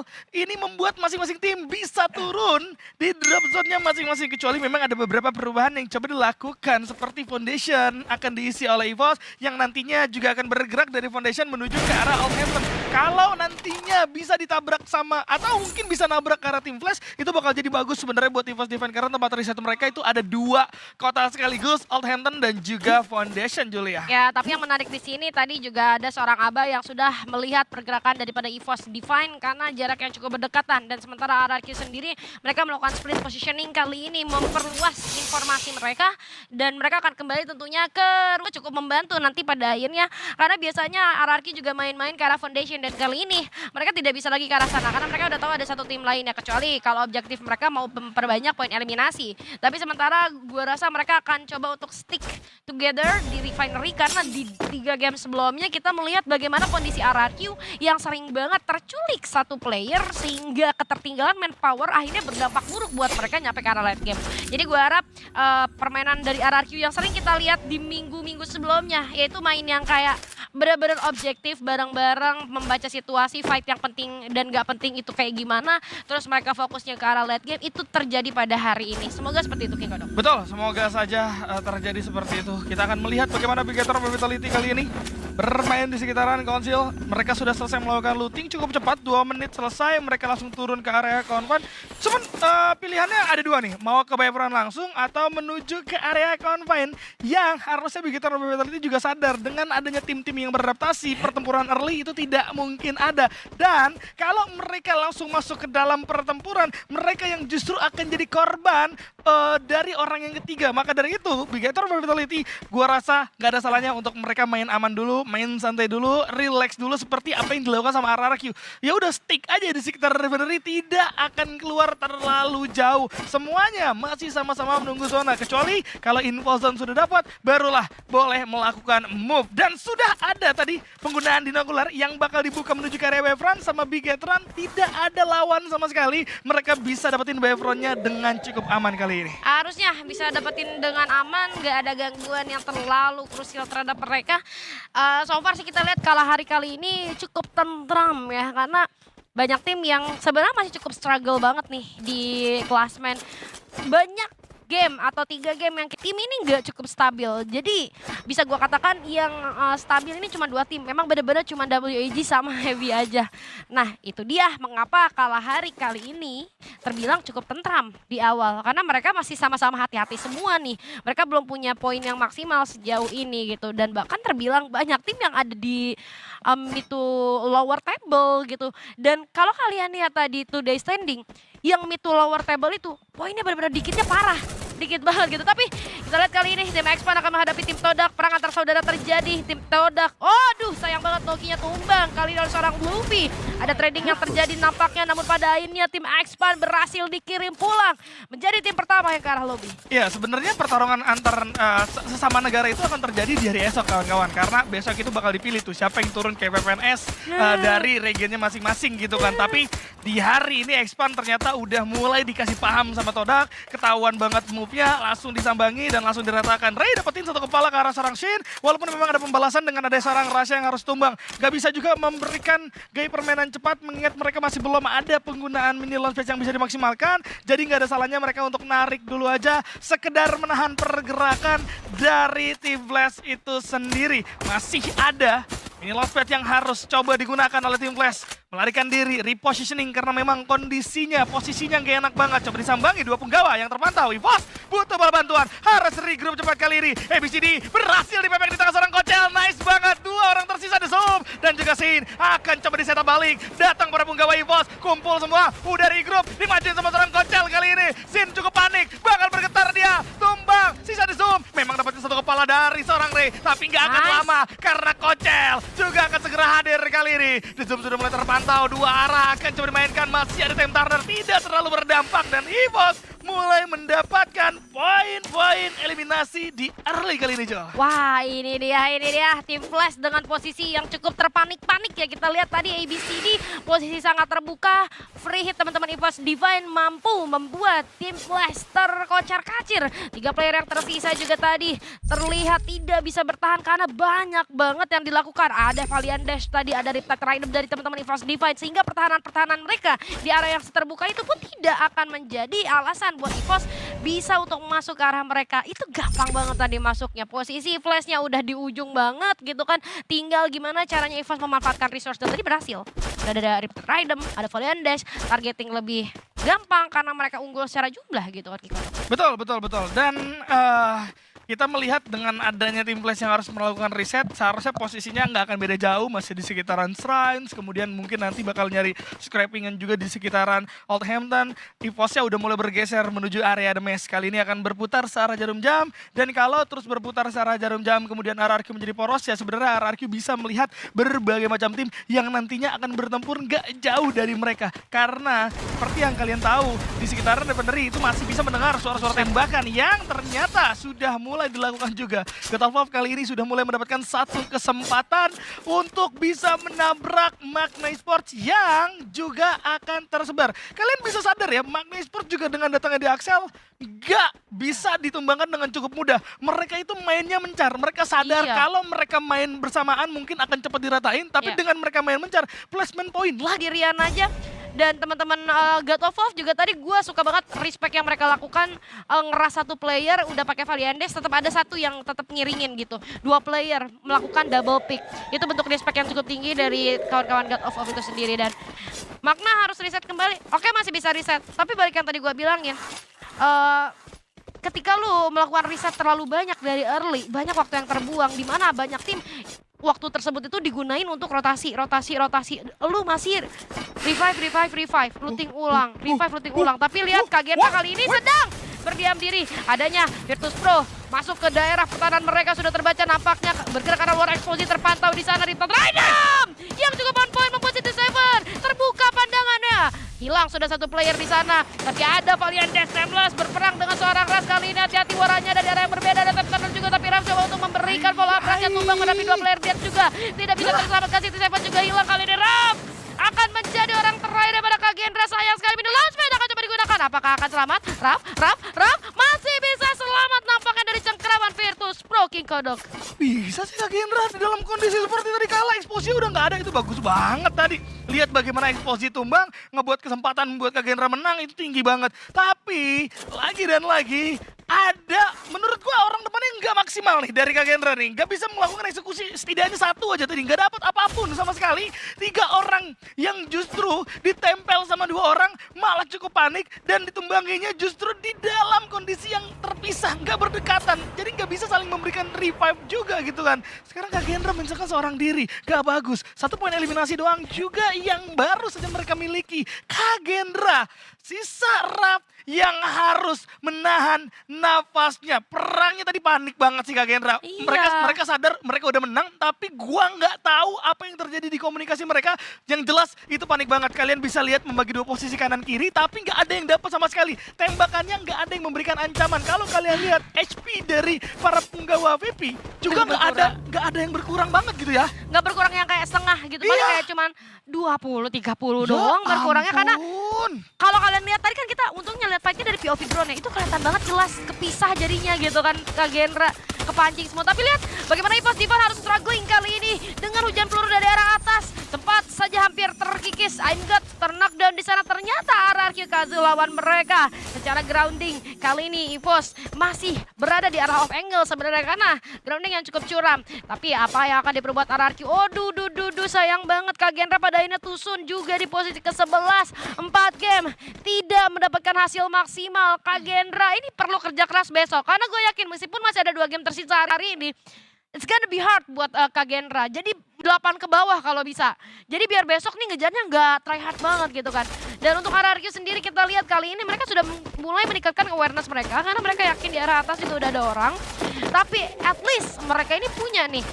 Konyol, ini membuat masing-masing tim bisa turun di drop zone-nya masing-masing. Kecuali memang ada beberapa perubahan yang coba dilakukan. Seperti Foundation akan diisi oleh EVOS yang nantinya juga akan bergerak dari Foundation menuju ke arah Outhampton. Kalau nantinya bisa ditabrak sama, atau mungkin bisa nabrak ke arah Team Flash, itu bakal jadi bagus sebenarnya buat EVOS Defense. Karena tempat riset mereka itu ada 2 kota sekaligus, Outhampton dan juga Foundation, Julia. Ya, tapi yang menarik di sini tadi juga ada seorang Aba yang sudah melihat pergerakan daripada EVOS Divine karena jarak yang cukup berdekatan. Dan sementara RRQ sendiri, mereka melakukan split positioning kali ini memperluas informasi mereka. Dan mereka akan kembali tentunya ke rumah, cukup membantu nanti pada akhirnya. Karena biasanya RRQ juga main-main ke arah Foundation. Dan kali ini mereka tidak bisa lagi ke arah sana. Karena mereka udah tahu ada satu tim lainnya. Kecuali kalau objektif mereka mau memperbanyak poin eliminasi. Tapi sementara gue rasa mereka akan coba untuk stick together di Refinery. Karena di 3 game sebelumnya kita melihat bagaimana kondisi RRQ yang sering banget terculik satu player sehingga ketertinggalan manpower akhirnya berdampak buruk buat mereka nyampe ke arah late game. Jadi gue harap permainan dari RRQ yang sering kita lihat di minggu-minggu sebelumnya yaitu main yang kayak benar-benar objektif bareng-bareng membaca situasi fight yang penting dan gak penting itu kayak gimana terus mereka fokusnya ke arah late game itu terjadi pada hari ini. Semoga seperti itu King Kodok. Betul, semoga saja terjadi seperti itu. Kita akan melihat bagaimana Bigator Vitality kali ini bermain di sekitaran konsil. Mereka sudah selesai melakukan looting cukup cepat, 2 menit selesai, mereka langsung turun ke area konfan. Cuman pilihannya ada 2 nih, mau ke Bayfront langsung atau menuju ke area confine yang harusnya Bigator Vitality juga sadar dengan adanya tim-tim yang beradaptasi, pertempuran early itu tidak mungkin ada. Dan kalau mereka langsung masuk ke dalam pertempuran, mereka yang justru akan jadi korban dari orang yang ketiga. Maka dari itu, Bigator Vitality gua rasa nggak ada salahnya untuk mereka main aman dulu, main santai dulu, relax dulu seperti apa yang dilakukan sama RRQ. Ya udah stick aja di sekitar Refinery, tidak akan keluar terlalu jauh. Semuanya masih sama-sama menunggu zona. Kecuali kalau info zone sudah dapat, barulah boleh melakukan move. Dan sudah ada tadi penggunaan dinokular yang bakal dibuka menuju ke area Bayfront sama Bigatron. Tidak ada lawan sama sekali. Mereka bisa dapetin Bayfrontnya dengan cukup aman kali ini. Harusnya bisa dapetin dengan aman, gak ada gangguan yang terlalu krusial terhadap mereka. So far sih kita lihat kalah hari kali ini cukup tentram ya, karena banyak tim yang sebenarnya masih cukup struggle banget nih di klasmen. Banyak game atau 3 game yang tim ini nggak cukup stabil. Jadi bisa gua katakan yang stabil ini cuma 2 tim. Memang benar-benar cuma WAG sama Heavy aja. Nah itu dia mengapa kalah hari kali ini terbilang cukup tentram di awal. Karena mereka masih sama-sama hati-hati semua nih. Mereka belum punya poin yang maksimal sejauh ini gitu. Dan bahkan terbilang banyak tim yang ada di itu lower table gitu. Dan kalau kalian lihat tadi today standing, yang mid to lower table itu poinnya benar-benar dikitnya parah. Dikit banget gitu, tapi kita lihat kali ini tim X-Pan akan menghadapi tim Todak. Perang antar saudara terjadi, tim Todak. Aduh sayang banget Loginya tumbang kali dari seorang Bluepy. Ada trading yang terjadi nampaknya, namun pada akhirnya tim X-Pan berhasil dikirim pulang menjadi tim pertama yang ke arah lobby. Ya sebenarnya pertarungan antar sesama negara itu akan terjadi di hari esok kawan-kawan. Karena besok itu bakal dipilih tuh siapa yang turun ke PPNS dari regionnya masing-masing gitu kan. Tapi di hari ini X-Pan ternyata udah mulai dikasih paham sama Todak. Ketahuan banget move-nya, langsung disambangi dan langsung diratakan. Ray dapetin 1 kepala ke arah seorang Shin. Walaupun memang ada pembalasan dengan ada seorang Rasha yang harus tumbang. Gak bisa juga memberikan gaya permainan cepat mengingat mereka masih belum ada penggunaan mini launch pad yang bisa dimaksimalkan. Jadi gak ada salahnya mereka untuk narik dulu aja. Sekedar menahan pergerakan dari Team Flash itu sendiri. Masih ada mini launch pad yang harus coba digunakan oleh Team Flash. Melarikan diri, repositioning karena memang kondisinya, posisinya gak enak banget. Coba disambangi 2 penggawa yang terpantau. EVOS butuh bala bantuan, harus regroup cepat kali ini. ABCD berhasil dipepek di tangan seorang Kocel, nice banget. 2 orang tersisa di Zoom dan juga Sin akan coba disetup balik. Datang para penggawa EVOS, kumpul semua, udah regroup, dimajuin sama seorang Kocel kali ini. Sin cukup panik, bakal bergetar dia, tumbang, sisa di Zoom. Memang dapetin 1 kepala dari seorang Ray, tapi gak akan lama karena Kocel juga akan segera hadir kali ini. Di Zoom sudah mulai terpantau. 2 arah akan coba dimainkan, masih ada time turner, tidak terlalu berdampak dan EVOS mulai mendapatkan poin-poin eliminasi di early kali ini, Jo. Wah, ini dia tim Flash dengan posisi yang cukup terpanik-panik ya. Kita lihat tadi ABCD posisi sangat terbuka. Free hit teman-teman EVOS Divine mampu membuat tim Flash terkocar-kacir. 3 player yang tersisa juga tadi terlihat tidak bisa bertahan karena banyak banget yang dilakukan. Ada Valiant Dash tadi, ada Riptide Random dari teman-teman EVOS Divine. Sehingga pertahanan-pertahanan mereka di area yang terbuka itu pun tidak akan menjadi alasan buat EVOS bisa untuk masuk ke arah mereka. Itu gampang banget tadi masuknya. Posisi flashnya udah di ujung banget gitu kan. Tinggal gimana caranya EVOS memanfaatkan resource dan tadi berhasil. Udah ada Riptide Random, ada Valiant Dash, targeting lebih gampang karena mereka unggul secara jumlah gitu kan. Betul. Dan kita melihat dengan adanya tim Flash yang harus melakukan reset, seharusnya posisinya nggak akan beda jauh, masih di sekitaran Shrines, kemudian mungkin nanti bakal nyari scrapingan juga di sekitaran Oldhampton. EVOS-nya udah mulai bergeser menuju area The Mesh. Kali ini akan berputar searah jarum jam, dan kalau terus berputar searah jarum jam, kemudian RRQ menjadi poros, ya sebenarnya RRQ bisa melihat berbagai macam tim yang nantinya akan bertempur nggak jauh dari mereka. Karena seperti yang kalian tahu, di sekitaran Defendery itu masih bisa mendengar suara-suara tembakan yang ternyata sudah mulai dilakukan juga. God of War kali ini sudah mulai mendapatkan satu kesempatan untuk bisa menabrak Magna Esports yang juga akan tersebar. Kalian bisa sadar ya, Magna Esports juga dengan datangnya di Axel gak bisa ditumbangkan dengan cukup mudah. Mereka itu mainnya mencar. Mereka sadar kalau mereka main bersamaan mungkin akan cepat diratain, tapi dengan mereka main mencar, placement point lah. Dirian aja. Dan teman-teman God of War juga tadi gue suka banget respect yang mereka lakukan. Ngeras satu player udah pakai Valiant Dash, tetap ada satu yang tetap ngiringin gitu. 2 player melakukan double pick. Itu bentuk respect yang cukup tinggi dari kawan-kawan God of War itu sendiri. Dan Magna harus reset kembali. Oke, masih bisa reset, tapi balik yang tadi gue bilangin, ketika lu melakukan reset terlalu banyak dari early, banyak waktu yang terbuang, di mana banyak tim waktu tersebut itu digunain untuk rotasi. Lu masih revive, looting ulang, looting ulang. Tapi lihat Kagenta kali ini sedang berdiam diri. Adanya Virtus Pro masuk ke daerah pertahanan mereka sudah terbaca, nampaknya bergerak karena war exposure terpantau di sana. Riptide Random yang juga on point membuat City Seven terbuka pandangannya. Hilang sudah satu player di sana, tapi ada Valiant Dash Shameless berperang dengan seorang Ras kali ini. Hati-hati waranya dari area yang berbeda, ada Temptator juga, tapi Ram coba untuk memberikan follow up. Rasnya tumbang menghadapi 2 player dia juga tidak bisa terselamatkan. City Seven juga hilang kali ini. Ram akan menjadi orang terakhir daripada Kagendra. Sayang sekali, Middle Launchpad akan coba digunakan. Apakah akan selamat? Ram masih bisa selamat nampaknya dari cengkeraman Virtus Pro. King Kodok bisa sih Kagendra di dalam kondisi seperti tadi kalah, eksposisi udah nggak ada. Itu bagus banget tadi. Lihat bagaimana eksposisi tumbang, ngebuat kesempatan membuat Kagendra menang, itu tinggi banget. Tapi lagi dan lagi ada, menurut gua orang depannya nggak maksimal nih dari Kagendra nih. Nggak bisa melakukan eksekusi, setidaknya satu aja tadi. Nggak dapat apapun sama sekali. 3 orang yang justru ditempel sama 2 orang malah cukup panik. Dan ditumbanginya justru di dalam kondisi yang terpisah, nggak berdekatan. Jadi nggak bisa saling memberikan revive juga gitu kan. Sekarang Kagendra misalkan seorang diri, nggak bagus. 1 poin eliminasi doang juga yang baru saja mereka miliki. Kagendra, sisa Rap yang harus menahan nafasnya. Perangnya tadi panik banget sih Kagendra. Mereka sadar mereka udah menang, tapi gua nggak tahu apa yang terjadi di komunikasi mereka. Yang jelas itu panik banget. Kalian bisa lihat membagi 2 posisi kanan kiri, tapi nggak ada yang dapat sama sekali. Tembakannya nggak ada yang memberikan ancaman. Kalau kalian lihat HP dari para punggawa VP juga nggak ada yang berkurang banget gitu ya. Nggak berkurang yang kayak setengah gitu, paling kayak cuman 20-30 doang berkurangnya. Karena kalau kalian lihat tadi kan kita untungnya lihat fightnya dari POV drone ya, itu kelihatan banget jelas kepisah jadinya gitu kan. Kagendra kepancing semua, tapi lihat bagaimana EVOS Divine harus struggling kali ini dengan hujan peluru dari arah atas. Sempat saja hampir terkikis, Aimgat terknockdown di sana. Ternyata RRQ Kazu lawan mereka secara grounding. Kali ini EVOS masih berada di arah off angle sebenarnya karena grounding yang cukup curam. Tapi apa yang akan diperbuat RRQ? Oh sayang banget Kagendra pada akhirnya tusun juga di posisi ke-11. 4 game tidak mendapatkan hasil maksimal. Kagendra ini perlu kerja keras besok karena gue yakin meskipun masih ada 2 game tersisa hari ini, it's gonna be hard buat Kagendra. Jadi 8 ke bawah kalau bisa. Jadi biar besok nih ngejarnya nggak try hard banget gitu kan. Dan untuk RRQ sendiri kita lihat kali ini mereka sudah mulai meningkatkan awareness mereka karena mereka yakin di arah atas itu udah ada orang. Tapi at least mereka ini punya nih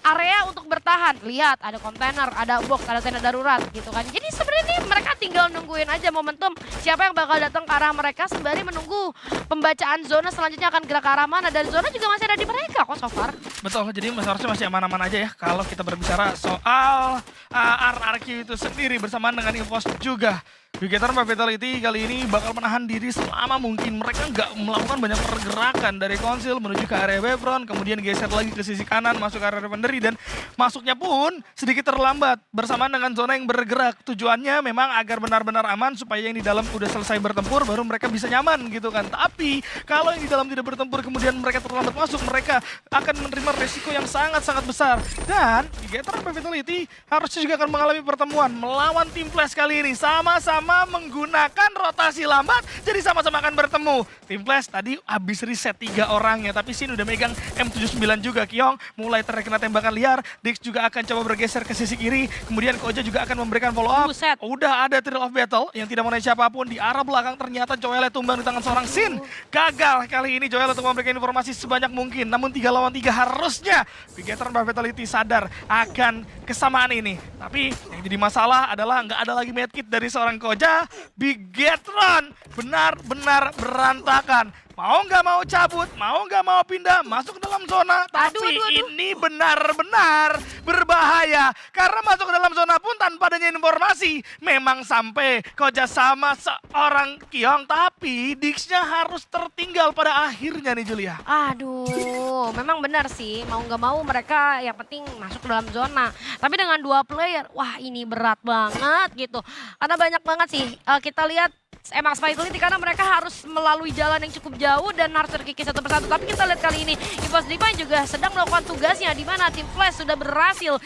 area untuk bertahan. Lihat ada kontainer, ada box, ada tenda darurat gitu kan. Jadi sebenarnya mereka tinggal nungguin aja momentum siapa yang bakal datang ke arah mereka sembari menunggu pembacaan zona selanjutnya akan gerak ke arah mana, dan zona juga masih ada di mereka kok so far. Betul, jadi harusnya masih aman-aman aja ya kalau kita berbicara soal RRQ itu sendiri bersamaan dengan EVOS juga. Bigetter Vitality kali ini bakal menahan diri selama mungkin. Mereka nggak melakukan banyak pergerakan dari konsil menuju ke area Wavefront, kemudian geser lagi ke sisi kanan masuk ke area Refinery, dan masuknya pun sedikit terlambat bersamaan dengan zona yang bergerak. Tujuannya memang agar benar-benar aman supaya yang di dalam udah selesai bertempur baru mereka bisa nyaman gitu kan. Tapi kalau yang di dalam tidak bertempur kemudian mereka terlambat masuk, mereka akan menerima resiko yang sangat-sangat besar. Dan Bigetter Vitality harusnya juga akan mengalami pertemuan melawan tim Flash kali ini. Sama-sama menggunakan rotasi lambat, jadi sama-sama akan bertemu. Tim Flash tadi habis reset 3 orangnya, tapi Sin udah megang M79 juga. Kyong mulai terkena tembakan liar, Dix juga akan coba bergeser ke sisi kiri, kemudian Koja juga akan memberikan follow up. Buset. Udah ada Thrill of Battle yang tidak mengenai siapapun di arah belakang, ternyata Joel tumbang di tangan seorang Sin. Gagal kali ini Joel untuk memberikan informasi sebanyak mungkin, namun 3 lawan 3 harusnya Bigetter Vitality sadar akan kesamaan ini. Tapi yang jadi masalah adalah nggak ada lagi medkit dari seorang Koja. Bigetron benar-benar berantakan. Mau nggak mau cabut, mau nggak mau pindah, masuk ke dalam zona. Tapi ini benar-benar berbahaya. Karena masuk ke dalam zona pun tanpa adanya informasi. Memang sampai Koja sama seorang Kyong, tapi Dix-nya harus tertinggal pada akhirnya nih Julia. Aduh, memang benar sih. Mau nggak mau mereka yang penting masuk ke dalam zona. Tapi dengan 2 player, wah ini berat banget gitu. Karena banyak banget sih kita lihat emang Vitality karena mereka harus melalui jalan yang cukup jauh dan harus terkikis satu persatu. Tapi kita lihat kali ini EVOS Divine juga sedang melakukan tugasnya di mana tim Flash sudah berhasil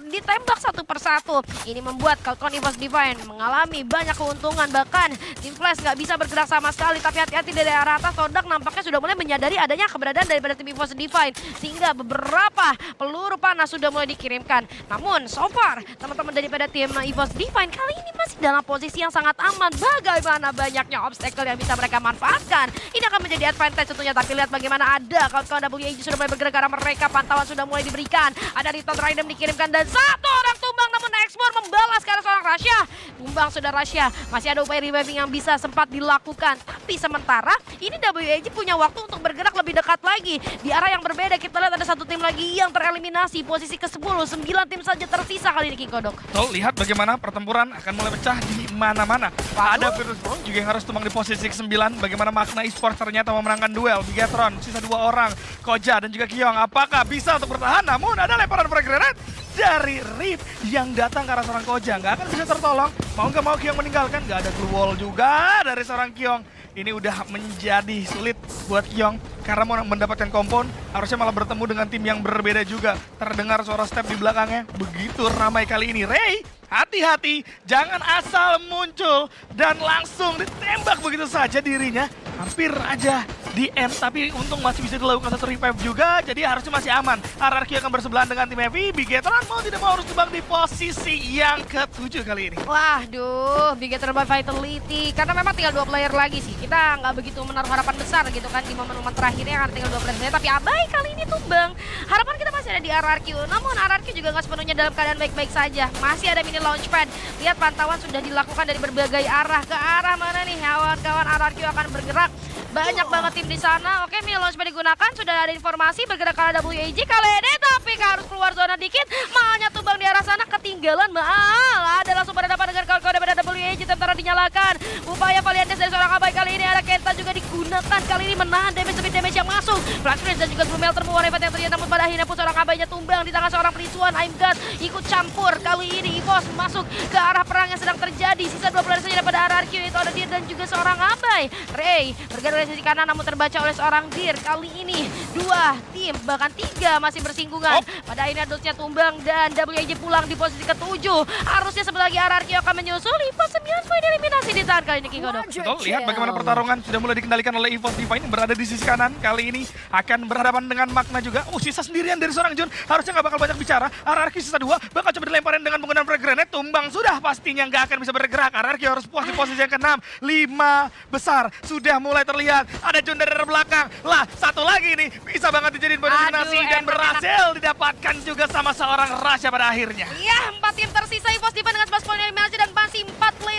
ditembak satu persatu. Ini membuat Kalkon EVOS Divine mengalami banyak keuntungan, bahkan tim Flash nggak bisa bergerak sama sekali. Tapi hati-hati dari arah atas, Todak nampaknya sudah mulai menyadari adanya keberadaan daripada tim EVOS Divine sehingga beberapa peluru panas sudah mulai dikirimkan. Namun so far teman-teman daripada tim EVOS Divine kali ini masih dalam posisi yang sangat aman. Bagaimana banyaknya obstacle yang bisa mereka manfaatkan. Ini akan menjadi advantage tentunya, tapi lihat bagaimana ada kawan-kawan WAG sudah mulai bergerak ke arah mereka, pantauan sudah mulai diberikan. Ada Return Random dikirimkan dan satu orang tumbang, namun Explore membalas ke arah seorang Rasya. Tumbang sudah Rasya, masih ada upaya reviving yang bisa sempat dilakukan. Tapi sementara ini WAG punya waktu untuk bergerak lebih dekat lagi. Di arah yang berbeda kita lihat ada satu tim lagi yang tereliminasi, posisi ke-10, 9 tim saja tersisa kali ini King Kodok. Tuh, lihat bagaimana pertempuran akan mulai pecah di mana-mana. Ada Virtus Pro juga yang harus tumbang di posisi ke-9. Bagaimana makna esports ternyata memenangkan duel. Bigetron, sisa 2 orang, Koja dan juga Kyong. Apakah bisa untuk bertahan? Namun ada lemparan frag grenade dari Rip yang datang ke arah seorang Koja. Nggak akan bisa tertolong. Mau nggak mau Kyong meninggalkan. Nggak ada glue wall juga dari seorang Kyong. Ini udah menjadi sulit buat Kyong karena mau mendapatkan kompon harusnya malah bertemu dengan tim yang berbeda juga. Terdengar suara step di belakangnya. Begitu ramai kali ini. Ray, hati-hati, jangan asal muncul dan langsung ditembak begitu saja dirinya. Hampir aja di end, tapi untung masih bisa dilakukan satu revive juga, jadi harusnya masih aman. RRQ akan bersebelahan dengan tim Heavy. Bigetron mau tidak mau harus tumbang di posisi yang ke-7 kali ini. Waduh, Bigetter Vitality. Karena memang tinggal 2 player lagi sih. Kita nggak begitu menaruh harapan besar gitu kan di momen-momen terakhirnya karena tinggal 2 player saja. Tapi abai kali ini tumbang. Harapan kita masih ada di RRQ. Namun RRQ juga nggak sepenuhnya dalam keadaan baik-baik saja. Masih ada mini launchpad. Lihat pantauan sudah dilakukan dari berbagai arah. Ke arah mana nih kawan-kawan RRQ akan bergerak. Banyak banget tim di sana. Oke, mini launchpad digunakan. Sudah ada informasi bergerak ke arah WAG kali ini. Tapi harus keluar zona dikit. Malnya tumbang di arah sana. Ketinggalan Maal. Ada langsung berhadapan dengan kawan-kawan daripada WAG. Tentara dinyalakan. Upaya Valiantes dari seorang abai kali ini. Ada Kenta juga digunakan. Kali ini menahan damage yang masuk. Flash Freeze dan juga Blue Melter mewarnai yang terjadi. Namun pada akhirnya pun seorang abainya tumbang di tangan seorang Perisuan. I'm God ikut campur. Kali ini EVOS masuk ke arah perang yang sedang terjadi. Sisa 2 player saja daripada RRQ. Itu ada Dir dan juga seorang abai. Ray bergerak dari sisi kanan namun terbaca oleh seorang Dir. Kali ini 2 tim bahkan 3 masih bersinggungan. Pada akhirnya dosnya tumbang dan WAG pulang di posisi ke-7. Harusnya sebentar lagi RRQ akan menyusul. EVOS 9 poin eliminasi ditahan kali ini King Kodok. Betul, lihat bagaimana pertarungan sudah mulai dikendalikan oleh EVOS Divine yang berada di sisi kanan. Kali ini akan berhadapan dengan makna juga. Sisa sendirian dari seorang Jun. Harusnya nggak bakal banyak bicara. RRQ sisa 2 bakal coba dilemparin dengan menggunakan frag grenade. Tumbang sudah pastinya nggak akan bisa bergerak. RRQ harus puas di posisi yang ke-6. 5 besar sudah mulai terlihat. Ada Jun dari belakang. Lah, satu lagi nih bisa banget dijadiin body eliminasi dan berhasil didapatkan juga sama seorang Rasya pada akhirnya. Iya, 4 tim tersisa EVOS Divine dengan 11 poin eliminasi dan masih 4 player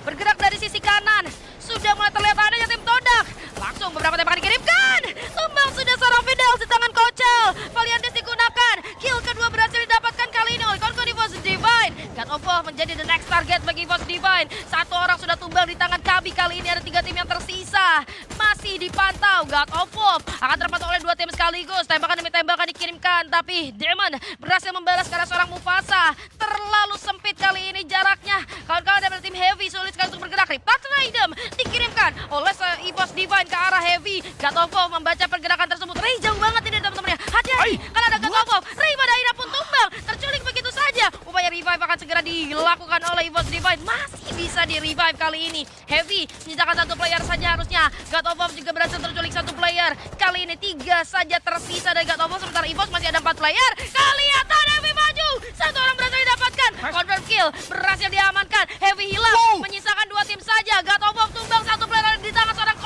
bergerak dari sisi kanan. Sudah mulai terlihat adanya tim Todak. Langsung beberapa tembakan dikirimkan. Tumbang sudah seorang Fidel di tangan Kocel. Valiantis digunakan. Kill kedua berhasil didapatkan kali ini oleh kawan-kawan EVOS Divine. God of War menjadi the next target bagi EVOS Divine. Satu orang sudah tumbang di tangan Kabi. Kali ini ada 3 tim yang tersisa. Masih dipantau. God of War akan terpantau oleh 2 tim sekaligus. Tembakan demi tembakan dikirimkan. Tapi Demon berhasil membalas karena seorang Mufasa. Terlalu sempit kali ini jaraknya. Kawan-kawan dari tim Heavy sulit sekali untuk bergerak. Riptide Raidem dikirimkan oleh EVOS Divine ke arah Heavy. God of War membaca pergerakan tersebut. Ray jauh banget ini teman-temannya. Hati-hati karena ada God of War. Ray pada akhirnya pun tumbang. Terculik begitu saja. Upaya revive akan segera dilakukan oleh EVOS Divine. Masih bisa di-revive kali ini. Heavy menyisakan 1 player saja harusnya. God of War juga berhasil terculik 1 player. Kali ini 3 saja tersisa dari God of War. Sementara EVOS masih ada 4 player. Kelihatan Heavy maju. 1 orang berhasil didapatkan. Confirm kill berhasil diamankan. Heavy hilang. Menyisakan 2 tim saja. God of War tumbang 1 player di tangan seorang